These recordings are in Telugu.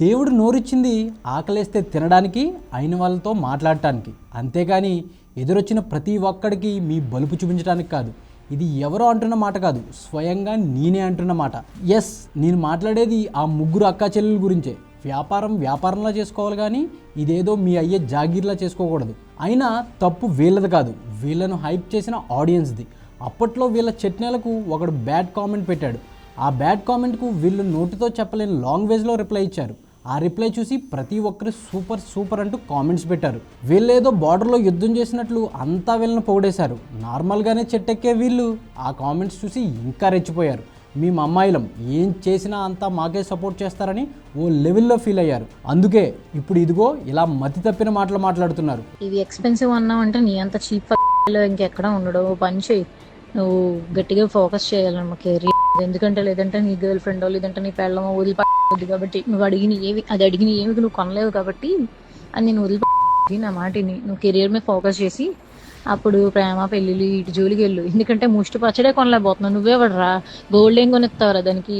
దేవుడు నోరిచ్చింది ఆకలేస్తే తినడానికి, అయిన వాళ్ళతో మాట్లాడటానికి, అంతేకాని ఎదురొచ్చిన ప్రతి ఒక్కడికి మీ బలుపు చూపించడానికి కాదు. ఇది ఎవరో అంటున్న మాట కాదు, స్వయంగా నేనే అంటున్న మాట. ఎస్, నేను మాట్లాడేది ఆ ముగ్గురు అక్కా చెల్లెల గురించే. వ్యాపారంలా చేసుకోవాలి కానీ ఇదేదో మీ అయ్యే జాగీర్లా చేసుకోకూడదు. అయినా తప్పు వీళ్ళది కాదు, వీళ్ళను హైప్ చేసిన ఆడియన్స్ది. అప్పట్లో వీళ్ళ చట్నీలకు ఒకడు బ్యాడ్ కామెంట్ పెట్టాడు. ఆ బ్యాడ్ కామెంట్కు వీళ్ళు నోటితో చెప్పలేని లాంగ్వేజ్లో రిప్లై ఇచ్చారు. ఆ రిప్లై చూసి ప్రతి ఒక్కరు సూపర్ సూపర్ అంటూ కామెంట్స్ పెట్టారు. వీళ్ళేదో బార్డర్లో యుద్ధం చేసినట్లు అంతా వీళ్ళని పొగిడేశారు. నార్మల్గానే చెట్టెక్కే వీళ్ళు ఆ కామెంట్స్ చూసి ఇంకా రెచ్చిపోయారు. మేము అమ్మాయిలం, ఏం చేసినా అంతా మాకే సపోర్ట్ చేస్తారని ఓ లెవెల్లో ఫీల్ అయ్యారు. అందుకే ఇప్పుడు ఇదిగో ఇలా మతి తప్పిన మాటలు మాట్లాడుతున్నారు. ఇవి ఎక్స్పెన్సివ్ అన్నావు అంటే నీ అంత చీప్ ఇంకెక్కడ ఉండడు. పని చేయి, నువ్వు గట్టిగా ఫోకస్ చేయాలన్నమా కెరీర్. ఎందుకంటే లేదంటే నీ గర్ల్ ఫ్రెండో లేదంటే నీ పెళ్ళమో వదిలిపోద్ది. కాబట్టి నువ్వు అడిగిన ఏమి నువ్వు కొనలేవు కాబట్టి అని నేను వదిలిపోయి నా మాటిని నువ్వు కెరీర్ మీద ఫోకస్ చేసి అప్పుడు ప్రేమ పెళ్ళిళ్ళు ఇటు జోలికి వెళ్ళు. ఎందుకంటే ముష్టి పచ్చడే కొనలేకపోతున్నావు. నువ్వే పడరా, గోల్డ్ ఏం కొనిస్తావురా దానికి.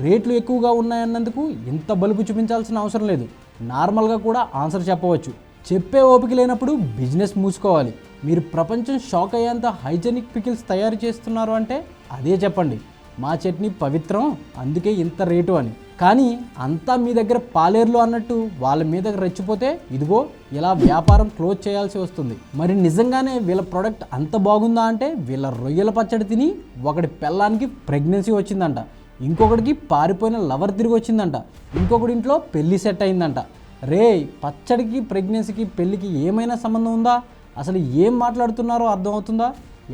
రేట్లు ఎక్కువగా ఉన్నాయన్నందుకు ఇంత బలుపు చూపించాల్సిన అవసరం లేదు. నార్మల్గా కూడా ఆన్సర్ చెప్పవచ్చు. చెప్పే ఓపిక లేనప్పుడు బిజినెస్ మూసుకోవాలి. మీరు ప్రపంచం షాక్ అయ్యేంత హైజెనిక్ పికిల్స్ తయారు చేస్తున్నారు అంటే అదే చెప్పండి. మా చట్నీ పవిత్రం, అందుకే ఇంత రేటు అని. కానీ అంతా మీ దగ్గర పాలేర్లు అన్నట్టు వాళ్ళ మీద రెచ్చిపోతే ఇదిగో ఇలా వ్యాపారం క్లోజ్ చేయాల్సి వస్తుంది. మరి నిజంగానే వీళ్ళ ప్రోడక్ట్ అంత బాగుందా అంటే వీళ్ళ రొయ్యల పచ్చడి తిని ఒకటి పెళ్ళానికి ప్రెగ్నెన్సీ వచ్చిందంట, ఇంకొకటికి పారిపోయిన లవర్ తిరిగి వచ్చిందంట, ఇంకొకటి ఇంట్లో పెళ్ళి సెట్ అయిందంట. రే, పచ్చడికి ప్రెగ్నెన్సీకి పెళ్ళికి ఏమైనా సంబంధం ఉందా? అసలు ఏం మాట్లాడుతున్నారో అర్థమవుతుందా?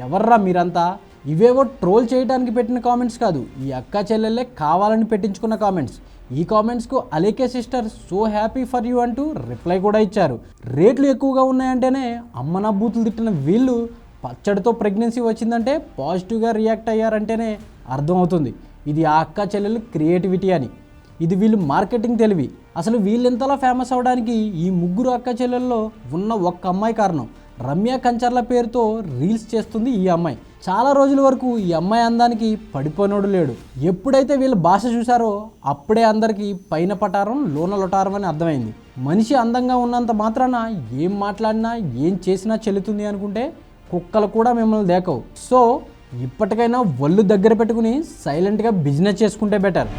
ఎవర్రా మీరంతా? ఇవేవో ట్రోల్ చేయడానికి పెట్టిన కామెంట్స్ కాదు, ఈ అక్కా చెల్లెళ్ళే కావాలని పెట్టించుకున్న కామెంట్స్. ఈ కామెంట్స్కు అలేకే sister so happy for you అంటూ రిప్లై కూడా ఇచ్చారు. రేట్లు ఎక్కువగా ఉన్నాయంటేనే అమ్మనా బూతులు తిట్టిన వీళ్ళు పచ్చడితో ప్రెగ్నెన్సీ వచ్చిందంటే పాజిటివ్గా రియాక్ట్ అయ్యారంటేనే అర్థమవుతుంది ఇది ఆ అక్కా చెల్లెలు క్రియేటివిటీ అని. ఇది వీళ్ళు మార్కెటింగ్ తెలివి. అసలు వీళ్ళెంతలా ఫేమస్ అవడానికి ఈ ముగ్గురు అక్క చెల్లెల్లో ఉన్న ఒక్క అమ్మాయి కారణం. రమ్య కంచర్ల పేరుతో రీల్స్ చేస్తుంది ఈ అమ్మాయి. చాలా రోజుల వరకు ఈ అమ్మాయి అందానికి పడిపోయినోడు లేడు. ఎప్పుడైతే వీళ్ళ భాష చూసారో అప్పుడే అందరికీ పైన పటారం లోన లొటారం అని అర్థమైంది. మనిషి అందంగా ఉన్నంత మాత్రాన ఏం మాట్లాడినా ఏం చేసినా చెల్లుతుంది అనుకుంటే కుక్కలు కూడా మిమ్మల్ని దేకవు. సో ఇప్పటికైనా ఒళ్ళు దగ్గర పెట్టుకుని సైలెంట్గా బిజినెస్ చేసుకుంటే బెటర్.